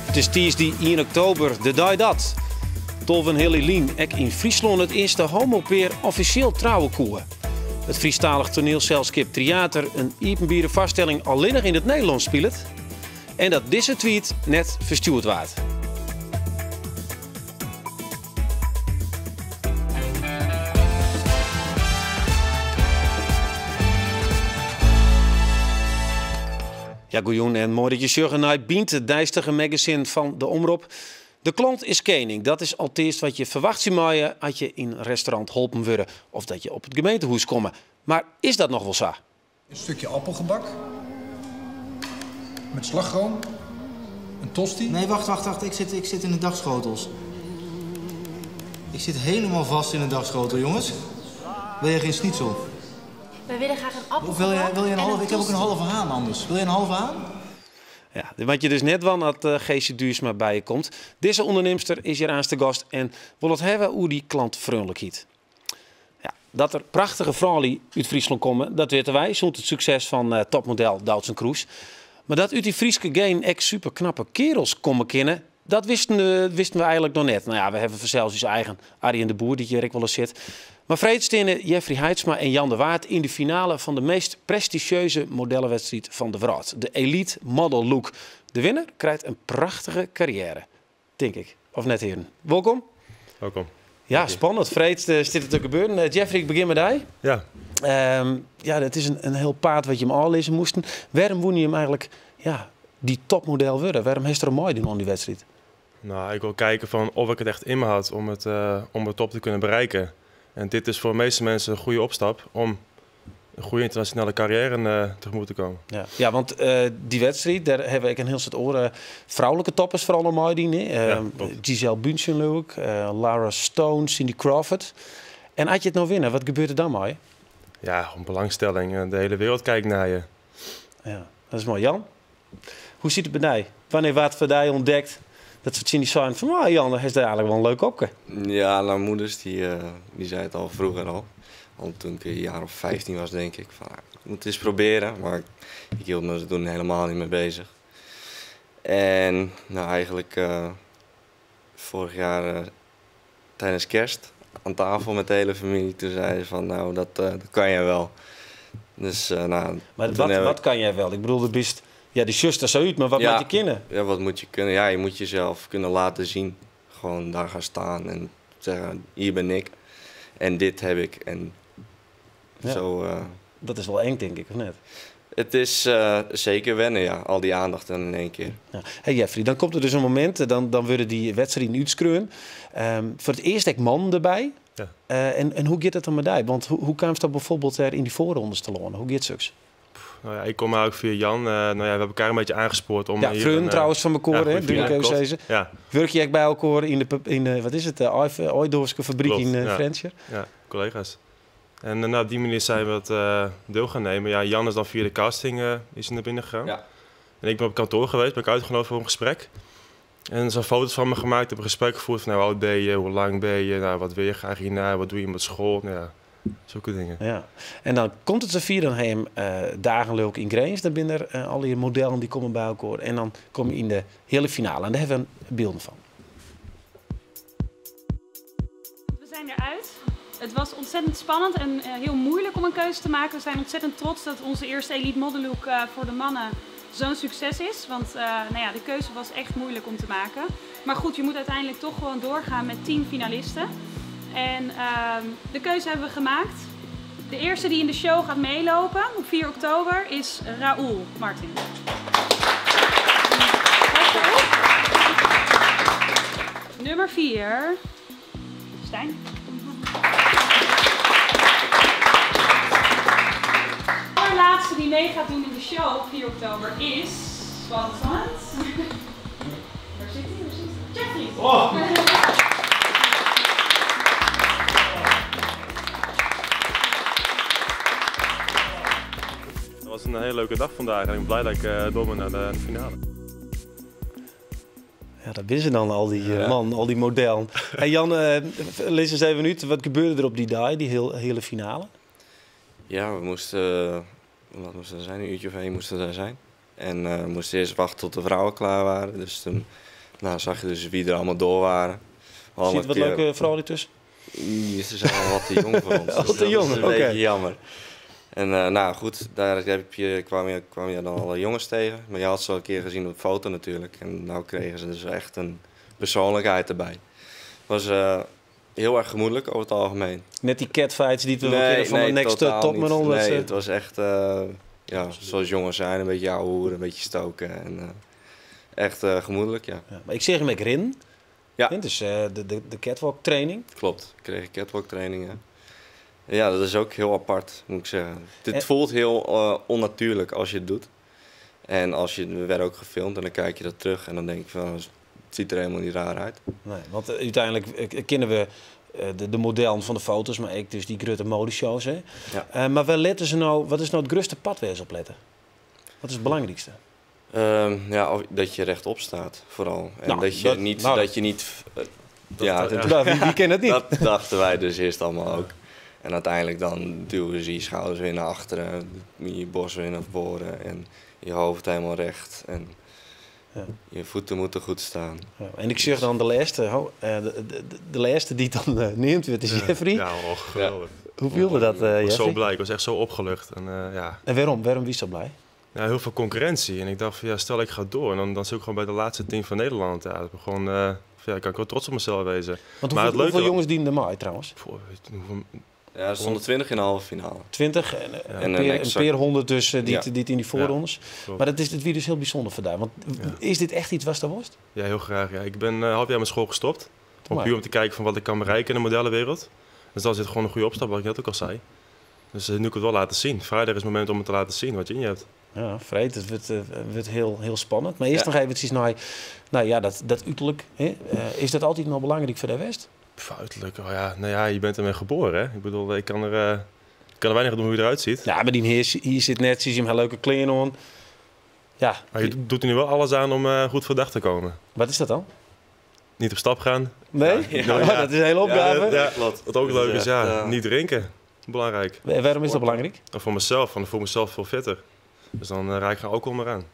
Het is dinsdag 1 oktober, de dag dat. Tolven Helilien ek in Friesland het eerste homopeer officieel trouwen koe. Het Friestalig toneelcelskip Theater een openbare vaststelling alleen in het Nederlands speelt. En dat deze tweet net verstuurd wordt. Ja, goeien en mooi dat je zorgen naar Bient, het dijstige magazine van de Omroep. De klant is koning. Dat is altijd wat je verwacht je als je in een restaurant holpen worden of dat je op het gemeentehuis komt. Maar is dat nog wel zo? Een stukje appelgebak met slagroom, een tosti. Nee, wacht. Ik zit in de dagschotels. Ik zit helemaal vast in de dagschotel, jongens. Wil je geen schnitzel? We willen graag een appel. Of wil je een halve? Ik heb ook een halve haan anders. Wil je een halve haan? Ja, wat je dus net van dat Geesje Duursma bij je komt. Deze onderneemster is hier aan de gast en wil het hebben hoe die klantvriendelijkheid. Ja, dat er prachtige vrouwen uit Friesland komen, dat weten wij. Zonder het succes van topmodel Doutzen Kroes. Maar dat uit die Frieske geen echt super knappe kerels komen kennen, dat wisten we eigenlijk nog net. Nou ja, we hebben zelfs ons eigen Arjen de Boer die hier ook wel eens zit. Maar vreedstenen Jeffrey Heidsma en Jan de Waard in de finale van de meest prestigieuze modellenwedstrijd van de wereld. De Elite Model Look. De winnaar krijgt een prachtige carrière, denk ik. Of net heren. Welkom. Welkom. Ja, spannend. Vreed zit het te gebeuren. Jeffrey, ik begin met jou. Ja. Ja, dat is een heel paard wat je hem al lezen moesten. Waarom woon je hem eigenlijk die topmodel worden? Waarom heeft er een mooi doen aan die wedstrijd? Nou, ik wil kijken van of ik het echt in me had om het top te kunnen bereiken. En dit is voor de meeste mensen een goede opstap om een goede internationale carrière tegemoet te komen. Ja, want die wedstrijd, daar hebben ik een heel soort oren vrouwelijke toppers vooral nog mooi die. Giselle Bündchen ook, Lara Stone, Cindy Crawford. En als je het nou winnen, wat gebeurt er dan mooi? Ja, een belangstelling. De hele wereld kijkt naar je. Ja, dat is mooi. Jan, hoe ziet het bij jou? Wanneer wat voor jou ontdekt dat ze zien die zijn van, Jan, dat is eigenlijk wel een leuk opke. Ja, mijn moeders die zei het al vroeger al. Al toen ik een jaar of 15 was, denk ik. Van, ik moet het eens proberen, maar ik hield me er toen helemaal niet mee bezig. En nou, eigenlijk vorig jaar tijdens kerst aan tafel met de hele familie. Toen zei ze van, nou, dat kan je wel. Dus, maar wat kan jij wel? Ik bedoel, de best... Ja, die zuster zo uit, maar wat moet je kunnen? Ja, wat moet je kunnen? Ja, je moet jezelf kunnen laten zien. Gewoon daar gaan staan en zeggen, hier ben ik. En dit heb ik. En zo... Dat is wel eng, denk ik, of net? Het is zeker wennen, ja. Al die aandacht dan in één keer. Ja. Hey Jeffrey, dan komt er dus een moment, dan worden die wedstrijden uitschreeuwen. Voor het eerst heb ik man erbij. Ja. En hoe gaat het dan met jou? Want hoe kwam je dat bijvoorbeeld in die voorrondes te lonen? Hoe gaat het? Nou ja, ik kom ook via Jan. we hebben elkaar een beetje aangespoord om... Ja, vrienden trouwens van elkaar, hè? Doe ik even zeggen. Ja. Werk je echt bij elkaar in de wat is het, de Oidoorske fabriek in Frensje? Ja, collega's. En op die manier zijn we het deel gaan nemen. Ja, Jan is dan via de casting is naar binnen gegaan. Ja. En ik ben op kantoor geweest, ben ik uitgenodigd voor een gesprek. En er zijn foto's van me gemaakt, heb een gesprek gevoerd van, nou, hoe oud ben je, hoe lang ben je, nou, wat wil je graag hierna, wat doe je met school, nou, ja, zulke dingen. Ja. En dan komt het zover, dan heb je dagen leuk in Grains, dan binnen er al die modellen die komen bij elkaar. En dan kom je in de hele finale en daar hebben we beelden van. We zijn eruit. Het was ontzettend spannend en heel moeilijk om een keuze te maken. We zijn ontzettend trots dat onze eerste Elite Model Look voor de mannen zo'n succes is. Want de keuze was echt moeilijk om te maken. Maar goed, je moet uiteindelijk toch gewoon doorgaan met 10 finalisten. En de keuze hebben we gemaakt. De eerste die in de show gaat meelopen op 4 oktober is Raoul Martin. Nummer 4, Stijn. De allerlaatste die mee gaat doen in de show op 4 oktober is... Spannend. Waar zit hij? Jeffrey! Oh. Het was een hele leuke dag vandaag en ik ben blij dat ik door ben naar de finale. Ja, dat wisten dan al die man, al die modellen. Hey Jan, lees eens even uit. Wat gebeurde er op die dag, die hele finale? Ja, we moesten, wat moesten er zijn? Een uurtje of 1 moesten we daar zijn. En we moesten eerst wachten tot de vrouwen klaar waren. Dus toen Nou, zag je dus wie er allemaal door waren. Zit wat leuke vrouwen ertussen? Ze zijn al wat te jong voor ons. Wat te jong, dat is een oké. beetje jammer. En nou goed, daar kwam je dan alle jongens tegen. Maar je had ze al een keer gezien op de foto natuurlijk. En nou kregen ze dus echt een persoonlijkheid erbij. Het was heel erg gemoedelijk over het algemeen. Net die catfights die we wel kennen van de next topman. Nee, het was echt, zoals jongens zijn, een beetje ouwe hoeren, een beetje stoken. En echt gemoedelijk, ja. Ja, maar ik zeg hem, ik ren. Ja. Dus de catwalk training. Klopt, ik kreeg catwalk trainingen. Ja, dat is ook heel apart, moet ik zeggen. Dit En- voelt heel onnatuurlijk als je het doet. En we werden ook gefilmd en dan kijk je dat terug en dan denk je van, het ziet er helemaal niet raar uit. Nee, want uiteindelijk kennen we de modellen van de foto's, maar ik dus die grote modeshows. Hè. Ja. Maar wat is nou het grootste pad waar ze op letten? Wat is het belangrijkste? Dat je rechtop staat, vooral. En Nou, dat je niet... Wie kent het niet? Dat dachten wij dus eerst allemaal ook. En uiteindelijk dan duwen ze je schouders weer naar achteren, je borst weer naar voren en je hoofd helemaal recht. En je voeten moeten goed staan. Ja, en ik zeg dan de laatste die het dan neemt, het is Jeffrey. Ja, geweldig. Hoe viel me dat, Ik was Jeffrey? zo blij, ik was echt zo opgelucht. En, En waarom? Waarom wie is zo blij? ja, heel veel concurrentie. En ik dacht, van, stel ik ga door. En dan zit ik gewoon bij de laatste 10 van Nederland. Ja, dat gewoon, kan ik wel trots op mezelf wezen. Want Maar hoeveel jongens dienen er mee trouwens? Ja, er stonden 20 in de halve finale. 20 en een peer 100 dus die het in die voorrondes. Klopt. Maar dat is het weer dus heel bijzonder voor daar. Want is dit echt iets wat er was? Ja, heel graag. Ja. Ik ben een half jaar met school gestopt. Maar. Puur om te kijken van wat ik kan bereiken in de modellenwereld. Dus dan zit gewoon een goede opstap, wat ik net ook al zei. Dus nu kan ik het wel laten zien. Vrijdag is het moment om het te laten zien wat je in je hebt. Ja, vreed. Het wordt heel spannend. Maar eerst nog even naar dat uiterlijk. Hè? Is dat altijd nog belangrijk voor de West? Uiterlijk, je bent ermee geboren. Hè? Ik bedoel, ik kan er weinig doen hoe je eruit ziet. Ja, maar die hier zit net, zie je hem heel leuke kleren aan. Ja. Maar je doet er nu wel alles aan om goed voor de dag te komen. Wat is dat dan? Niet op stap gaan. Nee? Dat is een hele opgave. Ja, wat ook leuk is, niet drinken. Belangrijk. En waarom is dat belangrijk? En voor mezelf, want ik voel mezelf veel fitter. Dus dan raak ik geen alcohol meer aan.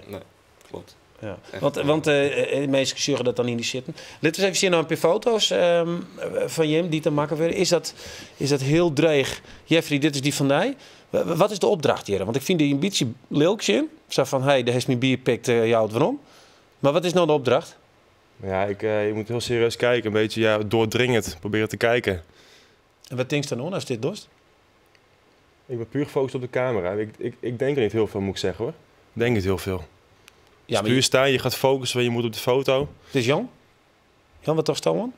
Nee, klopt. Ja. Want de meesten zeggen dat dan in die zitten. Laten we even zien naar een paar foto's van Jim die te maken werden. Is dat heel dreig? Jeffrey, dit is die van mij. Wat is de opdracht hier? Want ik vind die een beetje leuk in. Zo van, hey, daar heeft mijn bier pikt, jou het waarom. Maar wat is nou de opdracht? Ja, je moet heel serieus kijken. Een beetje doordringend proberen te kijken. En wat denk je dan als dit dorst? Ik ben puur gefocust op de camera. Ik denk er niet heel veel, moet ik zeggen hoor. Ik denk niet heel veel. Ja, puur staan, je gaat focussen, je moet op de foto. Het is Jan. Jan, wat toch staan?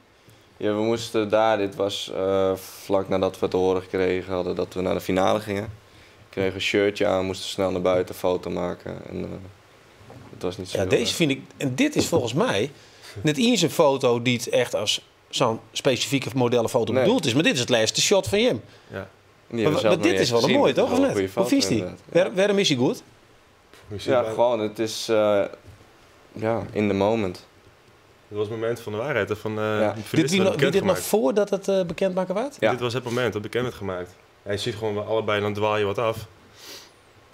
Ja, we moesten daar, dit was vlak nadat we te horen gekregen hadden dat we naar de finale gingen. Ik kreeg een shirtje aan, moesten snel naar buiten, foto maken. En het was niet zo. Ja, deze vind ik, en dit is volgens mij net eens een foto die het echt als zo'n specifieke modellenfoto bedoeld is. Maar dit is het laatste shot van Jim. Ja. Maar dit is wel een mooi, toch? Of net? Hoe vies die? Waarom is hij goed? Ja, gewoon, het is in the moment. Dat was het moment van de waarheid. Van, Wie dit nog voordat het bekendmaken werd? Ja. Dit was het moment dat bekend werd gemaakt. Je ziet gewoon allebei, dan dwaal je wat af.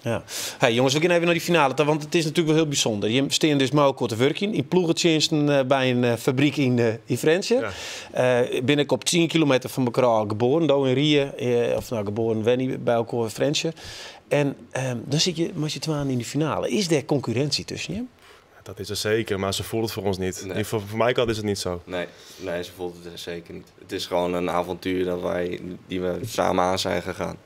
Ja. Hey, jongens, we gaan even naar die finale. Want het is natuurlijk wel heel bijzonder. Je steekt dus Mauko te werken in ploegentjensten bij een fabriek in Friesland. Ja. Ben ik op 10 kilometer van elkaar geboren. Daar in Rieën, geboren Wenny bij elkaar in Friesland. En dan zit je met je twaalf in de finale. Is er concurrentie tussen je? Dat is er zeker, maar ze voelt het voor ons niet. Nee. Voor mij kant is het niet zo. Nee, ze voelt het zeker niet. Het is gewoon een avontuur die we samen aan zijn gegaan.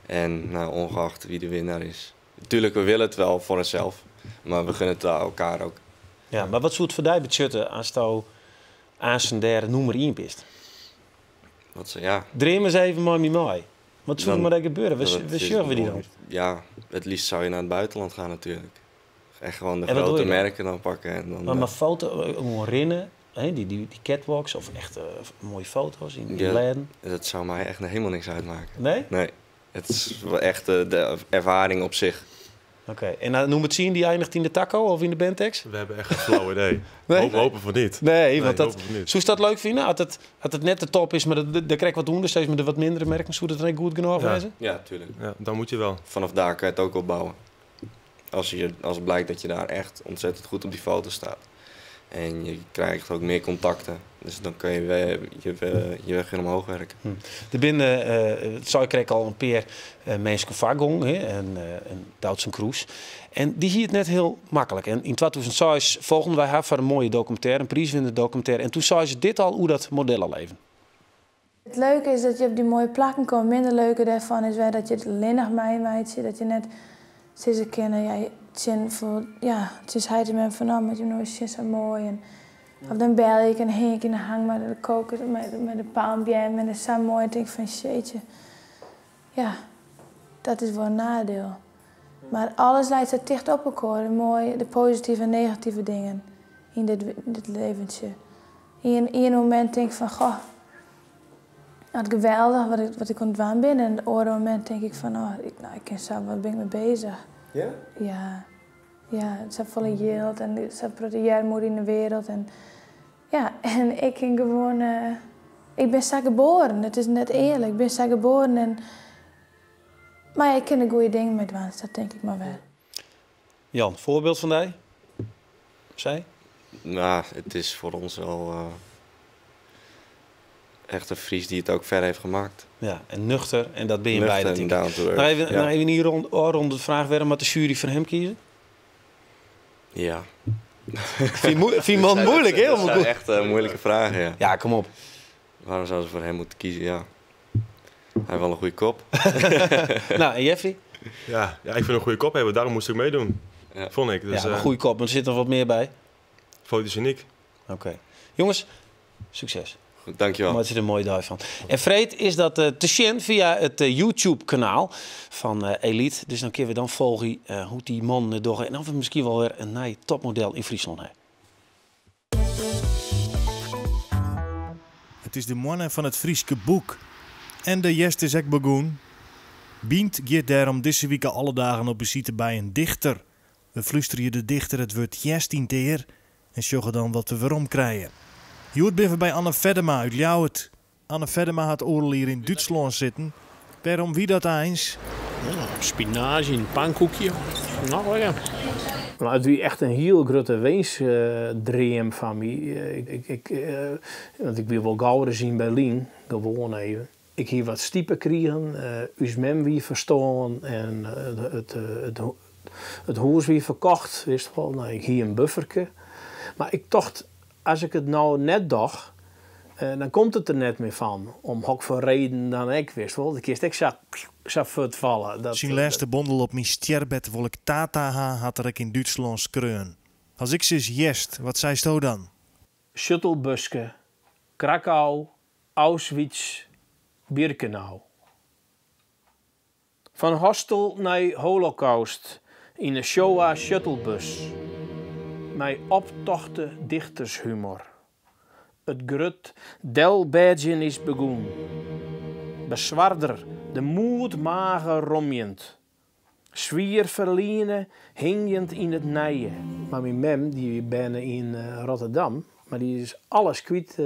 En ongeacht wie de winnaar is. Natuurlijk, we willen het wel voor onszelf. Maar we gunnen het elkaar ook. Ja, maar wat zou het voor jou betutten als je aan zijn derde nummer 1 bent? Dream eens even maar mee mij. Wat zou er maar gebeuren? Wat zorgen we die dan? Ja, het liefst zou je naar het buitenland gaan natuurlijk. Echt gewoon de grote merken dan pakken. En dan, maar foto, rennen, die catwalks of echt mooie foto's in Leiden? Dat zou mij echt helemaal niks uitmaken. Nee? Nee. Het is wel echt de ervaring op zich. Oké. En noem het zien, die eindigt in de taco of in de Bentex? We hebben echt een flauw idee. Nee? Hopen voor niet. Nee, want dat, zou je dat leuk vinden? Als het net de top is, maar dan krijg ik wat doen, steeds met de wat mindere merken. Zou dat dan goed genoeg zijn? Ja, tuurlijk. Ja, dan moet je wel. Vanaf daar kan je het ook opbouwen. Als het blijkt dat je daar echt ontzettend goed op die foto staat. En je krijgt ook meer contacten. Dus dan kun je je weg weer omhoog werken. Er binnen, het kreeg al een paar mensen vagong en Duitse Cruise. En die hield net heel makkelijk. En in 2006 volgden wij haar voor een mooie documentaire, een prijswinnende documentaire. En toen zei ze dit al hoe dat model al leven. Het leuke is dat je op die mooie plakken komt. Minder leuke daarvan is wel dat je het alleen nog meemaakt. Dat je net ze kennen. Het is hij met van met je nooit zo mooi. En op dan bel ik en hing ik in de hang met de koken met de palmpje en met de zo mooi. En denk van shitje. Ja, dat is wel een nadeel. Maar alles lijkt zo dicht op elkaar. De positieve en negatieve dingen in dit leventje. In een moment denk ik van goh. Het geweldig wat ik ontwaan ben. En op het andere moment denk ik van, ik ken zelf, wat ben ik mee bezig? Ja? Ja, het is volle geld en het is proteïnemoeder in de wereld. En ja, en ik ging gewoon, ik ben zo geboren. Het is net eerlijk, ik ben zo geboren. Maar ja, ik ken de goede dingen met doen, dat denk ik maar wel. Jan, voorbeeld van jij? Zij? Nou, het is voor ons wel... echt een Fries die het ook ver heeft gemaakt. Ja, en nuchter. En dat ben je beide, denk ik. Nou, even hier rond de vraag werden, maar de jury voor hem kiezen? Ja. Vind je man moeilijk, hè? Dat zijn echt moeilijke vragen, ja. Ja, kom op. Waarom zouden ze voor hem moeten kiezen? Ja. Hij heeft wel een goede kop. Nou, en Jeffrey? Ja, ik vind een goede kop hebben, daarom moest ik meedoen. Ja. Vond ik. Dus, ja, een goede kop, maar er zit nog wat meer bij. Fotogeniek. Oké. Jongens, succes. Goed, dankjewel. Maar er zit een mooie dag van. En Freed is dat te zien via het YouTube-kanaal van Elite. Dus dan kunnen we dan volgen hoe die man doorgaat. En of we misschien wel weer een nieuw topmodel in Friesland hebben. Het is de mannen van het Frieske boek. En de jest is ook begonnen. Bient gaat daarom deze week alle dagen op visite bij een dichter. We fluisteren je de dichter het woord jest in teer en sjoggen dan wat we waarom krijgen. Je hoort even bij Anne Veddema uit Ljouwert. Anne Veddema had oorlog hier in Duitsland zitten. Waarom wie dat eens? Ja, spinazie, een pannenkoekje. Nou, lekker. Maar het was echt een heel grote wensdream van mij. Want ik wil wel gauw zien in Berlijn, gewoon even. Ik hier wat stiepen kregen, ons mem wie verstaan en het huis wie verkocht. Wist wel, nou, ik hier een bufferke. Maar ik dacht, als ik het nou net dacht, dan komt het er net meer van. Om ook voor reden dan ik wist wel. De kist ik zag vallen. Zijn laatste bondel op mijn stierbed wil ik Tata had er ik in Duitsland skreun. Als ik ze jest, wat zei je dan? Shuttlebuske, Krakau, Auschwitz, Birkenau. Van hostel naar Holocaust in de Shoah shuttlebus. Mijn optochte dichtershumor. Het grut delbadgen is begonnen. Bezwaarder, de moed mager romjend. Zwier verliezen, hingend in het nijen. Maar mijn mem, die ben in Rotterdam, maar die is alles kwijt,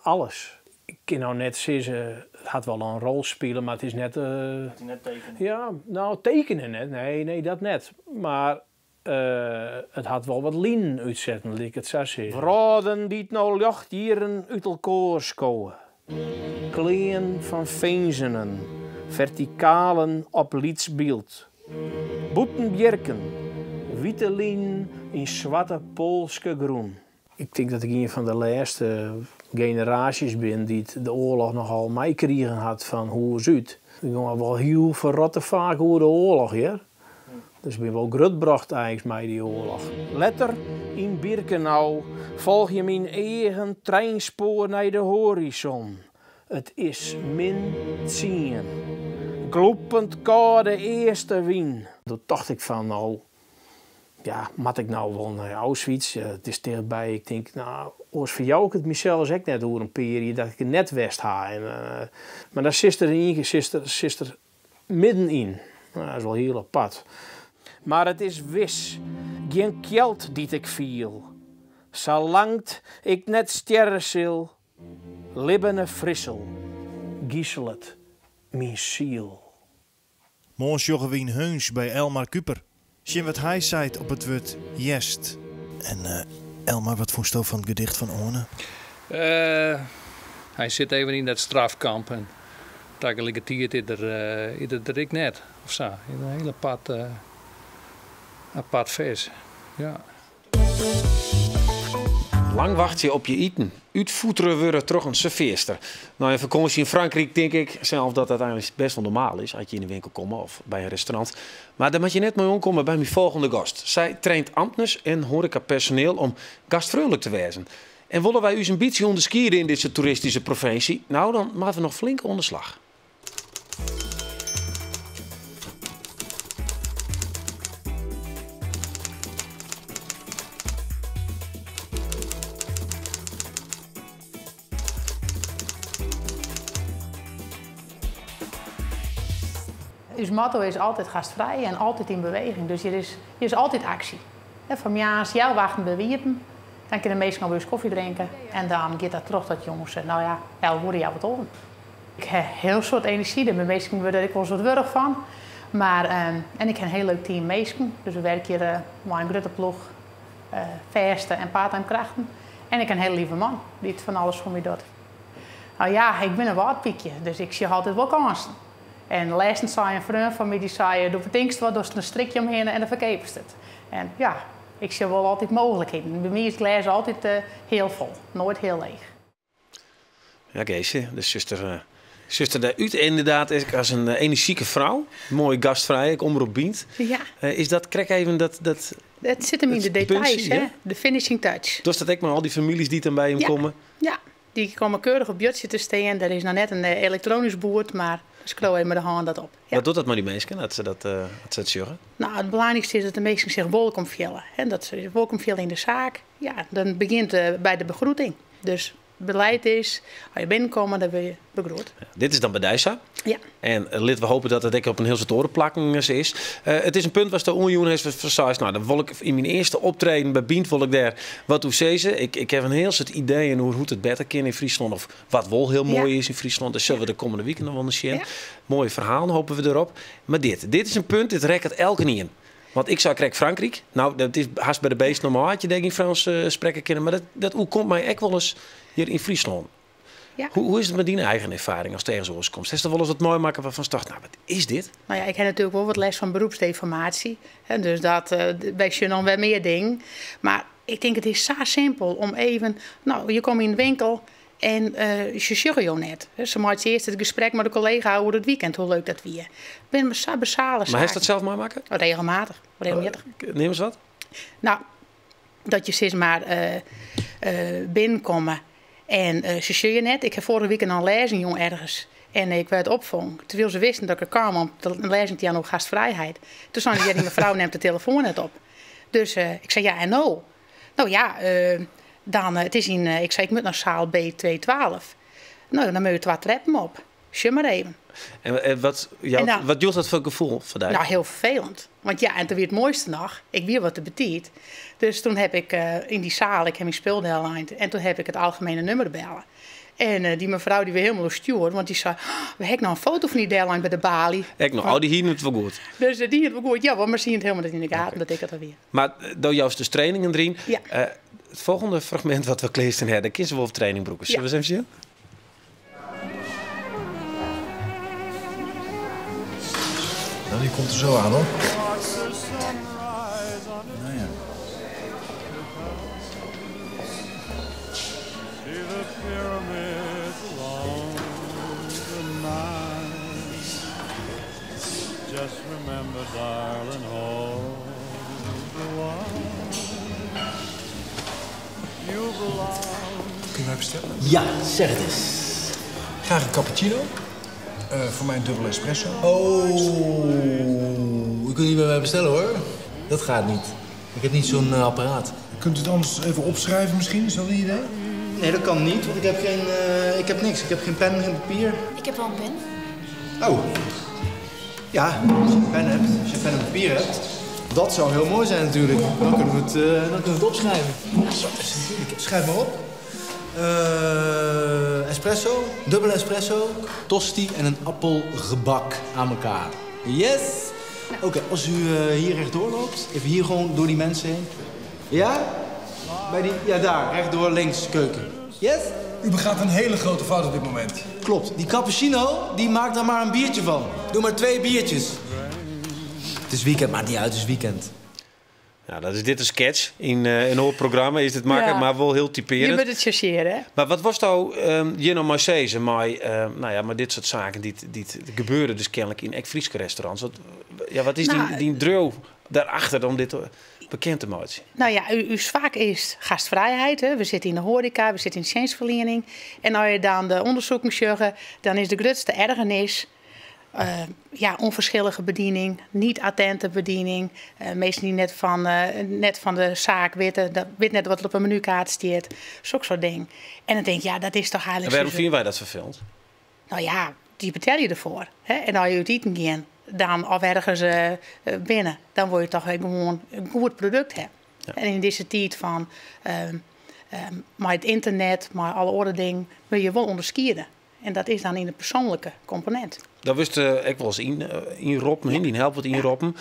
alles. Ik kan nou net zeggen, het had wel een rol spelen, maar het is net... het is net tekenen? Ja, nou tekenen net. Nee, dat net. Maar het had wel wat lien uitzetten, laat ik het zo zeggen. Vrouwen die het nou jachtdieren uit elkaar schouwen. Kleen van venzenen, verticalen op lietsbeeld. Boetenbjerken, witte lien in zwarte Poolse groen. Ik denk dat ik een van de laatste generaties ben die de oorlog nogal meekregen had van hoe het uit. Ik ben wel heel verrotte vaak over de oorlog, ja. Dus ik ben wel grutbracht eigenlijk met die oorlog. Letter in Birkenau volg je mijn eigen treinspoor naar de horizon. Het is min 10. Gloepend koude eerste wien. Toen dacht ik van nou, ja, moet ik nou wel naar Auschwitz? Het is dichtbij. Ik denk, nou, als voor jou ik het mezelf ook net door een periode dat ik het net west ha. Maar daar zit er middenin. Nou, dat is wel heel apart. Maar het is wis, geen geld die ik viel. Zolang ik net sterren zil, libbene frissel, gieselet mijn ziel. Morgens joggen we in Heuns bij Elmar Kuper. Zien wat hij zei op het woord jest. En Elmar, wat vond je van het gedicht van Orne? Hij zit even in dat strafkamp en tegelijkertijd is er ik net. Of zo, in een hele apart vers. Ja. Lang wacht je op je eten. Uitvoeteren worden terug een serveerster. Nou, een vakantie in Frankrijk denk ik zelf dat dat eigenlijk best wel normaal is. Als je in een winkel komt of bij een restaurant. Maar daar moet je net mee omkomen bij mijn volgende gast. Zij traint ambtenaren en horecapersoneel om gastvriendelijk te wezen. En willen wij u een beetje onderskieren in deze toeristische provincie? Nou, dan maken we nog flink onderslag. Ons motto is altijd gastvrij en altijd in beweging. Dus er is altijd actie. Van jaars jou wachten bewierpen. Dan kunnen de meesten nog eens koffie drinken. En dan gaat dat terug dat jongens zeggen, nou ja, we worden jou wat over. Ik heb heel soort energie, daar ben meesten worden ik wel zo wurg van. Maar, en ik heb een heel leuk team meesten. Dus we werken hier met een grote ploeg, versten en part-time krachten. En ik heb een hele lieve man die het van alles voor mij doet. Nou ja, ik ben een waardpiekje, dus ik zie altijd wel kansen. En laatst zei een vriend van mij, die zei, doe verdienst wat, doe er een strikje omheen en dan verkeepst het. En ja, ik zie wel altijd mogelijkheden. Bij mij is het glas altijd heel vol, nooit heel leeg. Ja, Geesje, de zuster daaruit inderdaad is als een energieke vrouw. Mooi gastvrij, ik omroep bient. Ja. Is dat, krijg even dat... Het zit hem in de details, puntje, hè? Ja? De finishing touch. Dus dat ik maar al die families die dan bij hem komen? Ja, die komen keurig op Jutje te staan. Er is nou net een elektronisch boord, maar ze klooien met de hand dat op. Ja. Wat doet dat maar die mensen, dat ze het zeggen? Nou, het belangrijkste is dat de mensen zich welkom voelen. En dat ze welkom voelen in de zaak. Ja, dan begint bij de begroeting. Dus beleid is, als je binnenkomt, dan wil je begroet. Ja, dit is dan bij Dijssa. Ja. En we hopen dat het op een heel soort orenplakking is. Het is een punt waar de Union heeft verzaaid. Nou, dan wil ik in mijn eerste optreden bij Bient wil ik daar wat toe zeggen. Ik heb een heel soort ideeën hoe het beter kan in Friesland. Of wat wel heel mooi is in Friesland. Dat zullen we de komende week nog wel eens zien. Mooie verhalen hopen we erop. Maar dit is een punt, dit rekt elke niet in. Want ik zou krijg Frankrijk. Nou, dat is haast bij de beest normaal had je denk ik Frans spreken kennen. Maar dat komt mij ook wel eens hier in Friesland. Ja. Hoe is het met die eigen ervaring als tegenwoordigkomst? Is er wel eens wat mooi maken waarvan dacht, nou, wat is dit? Nou ja, ik heb natuurlijk wel wat les van beroepsdeformatie. Hè, dus dat bij je dan wel meer ding. Maar ik denk het is zo simpel om even... Nou, je komt in de winkel en ze zeggen jou net. Ze maakt eerst het gesprek met de collega over het weekend, hoe leuk dat weer. Ik ben maar zo basale zaken. Maar heeft dat zelf maar maken? Regelmatig. Neem eens wat. Nou, dat je steeds maar binnenkomen. En ze zie je net, ik heb vorige week een lezing jong ergens. En ik werd opvang. Terwijl ze wisten dat ik er kwam om een lezing die aan over gastvrijheid. Toen zei die mevrouw neemt de telefoon net op. Dus ik zei ja en no. Nou ja, dan het is in, ik zei ik moet naar zaal B212. Nou, dan moet je 2 treppen op. Zie maar even. En wat doet dat voor gevoel voor jou? Nou, heel vervelend. Want ja, en toen weer het mooiste nog, ik weer wat te betiet. Dus toen heb ik in die zaal, ik heb mijn speeldeadline, en toen heb ik het algemene nummer bellen. En die mevrouw die weer helemaal stuurde, want die zei, we hebben nog een foto van die deadline bij de balie. Ik nog, die hier het wel goed. Dus die het wel goed, ja, maar zien het helemaal niet in de gaten, dat ik het alweer. Maar door juist dus trainingen erin. Ja. Het volgende fragment wat we kleesten hebben, kiezen we op trainingbroeken. Zullen we eens even zien? Nou, die komt er zo aan, hoor. Nou ja. Just remember, darling, all the while you belong. Kunnen wij bestellen? Ja, zeg het eens. Graag een cappuccino. Voor mij een dubbele espresso. Oh, u kunt niet bij mij bestellen hoor. Dat gaat niet. Ik heb niet zo'n apparaat. Kunt u het anders even opschrijven misschien? Is dat een idee? Nee, dat kan niet, want ik heb niks. Ik heb geen pen, geen papier. Ik heb wel een pen. Oh. Ja, als je een pen hebt, als je pen en papier hebt, dat zou heel mooi zijn natuurlijk. Dan kunnen we het opschrijven. Ja, zo is het natuurlijk. Schrijf maar op. Espresso, dubbele espresso, tosti en een appelgebak aan elkaar. Yes! Oké, als u hier rechtdoor loopt, even hier gewoon door die mensen heen. Ja? Bij die, ja daar, rechtdoor links keuken. Yes? U begaat een hele grote fout op dit moment. Klopt. Die cappuccino, die maakt er maar een biertje van. Doe maar 2 biertjes. Het is weekend, maakt niet uit, het is weekend. Nou, dat is dit een sketch. In het programma is dit makkelijk, maar wel heel typerend. Je moet het chargeren, hè? Maar wat was nou Jeno Marseille, maar dit soort zaken die gebeuren dus kennelijk in Frieske restaurants. Wat is die dreeuw daarachter om dit bekend te maken? Nou ja, uw zwak is gastvrijheid. Hè? We zitten in de horeca, we zitten in de dienstverlening. En als je dan de onderzoek zegt, dan is de grootste ergernis onverschillige bediening, niet attente bediening. Mensen die net van de zaak weten net wat er op een menukaart staat. Zo'n soort ding. En dan denk je, dat is toch eigenlijk... En waarom vinden wij dat vervelend? Nou ja, die betaal je ervoor. Hè? En als je uit eten gaat, dan of ergens binnen, dan word je toch gewoon een goed product hebben. Ja. En in deze tijd van met het internet, met alle andere dingen, wil je wel onderscheiden. En dat is dan in de persoonlijke component. Dat wist ik wel eens inroppen, die helpt wat inroppen.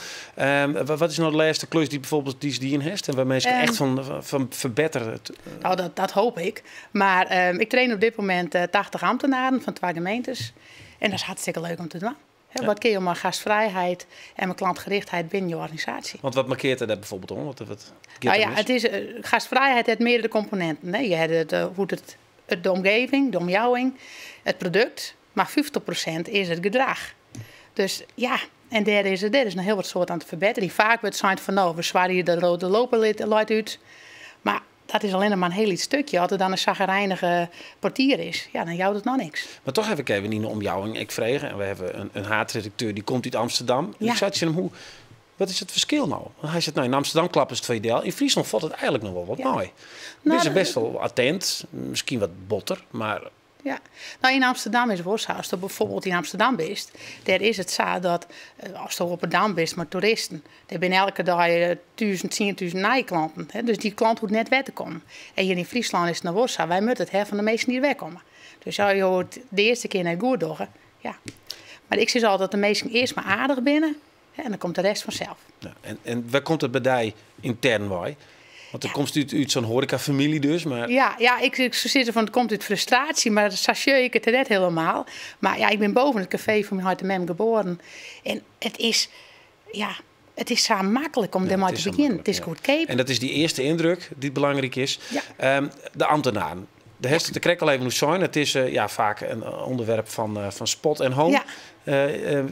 Wat is nou de laatste klus die bijvoorbeeld die in heeft en waar mensen echt van verbeteren? Nou, dat hoop ik. Maar ik train op dit moment 80 ambtenaren van 2 gemeentes. En dat is hartstikke leuk om te doen. Ja. Wat kun je om gastvrijheid en mijn klantgerichtheid binnen je organisatie? Want wat markeert er dat bijvoorbeeld om? Het is gastvrijheid heeft meerdere componenten. Hè? Je hebt de omgeving, de omjouwing, het product, maar 50% is het gedrag. Dus ja, en daar is nog heel wat soort aan te verbeteren. Vaak wordt het van, we zwaaien hier de rode lopen uit. Maar dat is alleen maar een heel iets stukje. Als er dan een chagrijnige portier is, ja, dan jouwt het nog niks. Maar toch heb ik even in de omjouwing vregen. En we hebben een haatredacteur die komt uit Amsterdam. Ja. Ik zei hem, wat is het verschil nou? Hij zegt, in Amsterdam klappen ze 2 deel. In Friesland valt het eigenlijk nog wel wat mooi. Nou, is best wel attent, misschien wat botter, maar... Ja, nou in Amsterdam is het wel zo. Als je bijvoorbeeld in Amsterdam bent, daar is het zo dat als je op een dam bent met toeristen, er zijn elke dag 1000 nijklanten. Dus die klant moet net weg te komen. En hier in Friesland is het nog wel zo. Wij moeten het hebben van de meesten die wegkomen. Dus als je hoort de eerste keer naar goed doen, ja. Maar ik zie altijd dat de meesten eerst maar aardig binnen en dan komt de rest vanzelf. Ja, en waar komt het bij intern bij? Want er komt uit zo'n horecafamilie dus, maar... Ja, ik zit ervan, het komt uit frustratie, maar dat sacheer ik het net helemaal. Maar ja, ik ben boven het café van mijn hart en mem geboren. En het is zo makkelijk om ermee te beginnen. Het is goed keep. En dat is die eerste indruk die belangrijk is. Ja. De ambtenaren. De hersen te krek al even hoe zijn. Het is vaak een onderwerp van spot en hoon. Ja.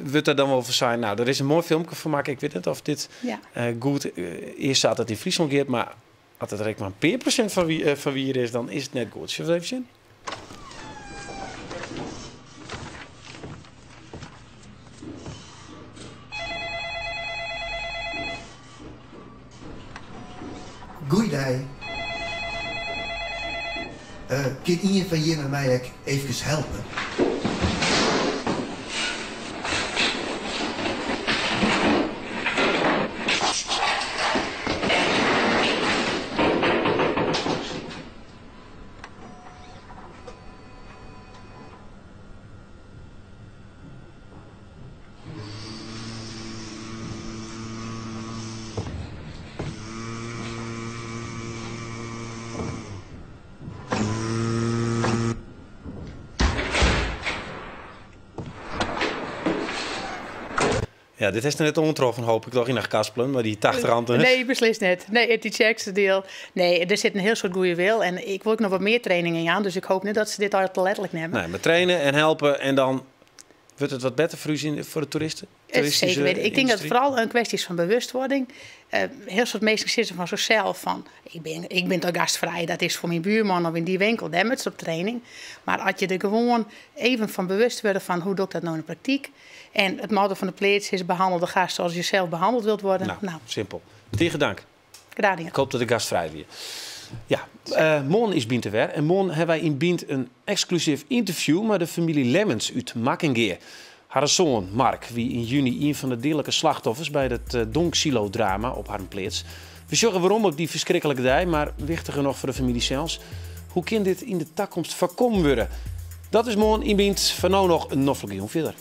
Wordt er dan wel voor zijn? Nou, er is een mooi filmpje van maken. Ik weet niet of dit goed eerst staat dat in Friesland gaat, maar als het er maar een paar procent van wie er is, dan is het net goed. Zullen we even zien? Goeiedag. Kan iemand van hier met mij even helpen? Ja, dit is net ongetroffen, hoop ik toch in naar Kaspelen, maar die 80 randen. Nee, beslist net. Nee, het checkste deel. Nee, er zit een heel soort goede wil. En ik wil ook nog wat meer trainingen aan, dus ik hoop niet dat ze dit al te letterlijk nemen. Nee, maar trainen en helpen en dan wordt het wat beter voor de toeristen? Zeker weten. Ik denk dat het vooral een kwestie is van bewustwording. Heel soort mensen zitten van zichzelf van, ik ben toch gastvrij, dat is voor mijn buurman of in die winkel, daar moet ze op training. Maar als je er gewoon even van bewust wordt van hoe doe ik dat nou in de praktijk. En het motto van de plaats is behandel de gast zoals je zelf behandeld wilt worden. Nou. Simpel. Tegen dank. Gedaan. Ik hoop dat de gast vrij weer. Ja, morgen is Bient te weer. En morgen hebben wij in Bient een exclusief interview met de familie Lemmens uit Makkengeer. Haar zoon Mark, wie in juni een van de dierlijke slachtoffers bij het Donk-Silo-drama op haar plaats. We zorgen waarom op die verschrikkelijke dag, maar wichtiger nog voor de familie zelfs. Hoe kan dit in de toekomst voorkomen worden? Dat is morgen in Bient. Van nou nog een noffelijke jong verder.